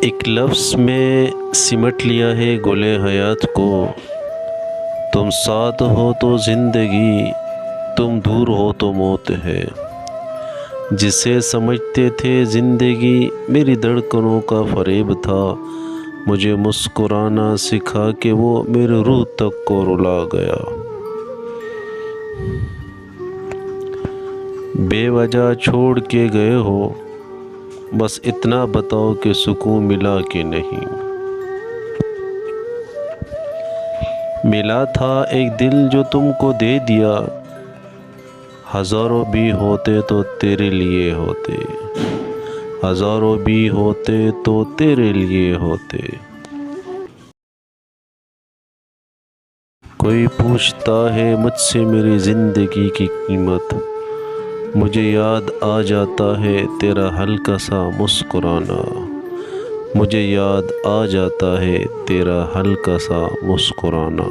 ایک لفظ میں سمٹ لیا ہے گلے حیات کو، تم ساتھ ہو تو زندگی، تم دور ہو تو موت ہے۔ جسے سمجھتے تھے زندگی میری دھڑکنوں کا فریب تھا، مجھے مسکرانا سکھا کہ وہ میری روح تک کو رلا گیا۔ بے وجہ چھوڑ کے گئے ہو، بس اتنا بتاؤ کہ سکون ملا کہ نہیں۔ ملا تھا ایک دل جو تم کو دے دیا، ہزاروں بھی ہوتے تو تیرے لیے ہوتے، ہزاروں بھی ہوتے تو تیرے لیے ہوتے۔ کوئی پوچھتا ہے مجھ سے میری زندگی کی قیمت، مجھے یاد آ جاتا ہے تیرا ہلکا سا مسکرانا، مجھے یاد آ جاتا ہے تیرا ہلکا سا مسکرانا۔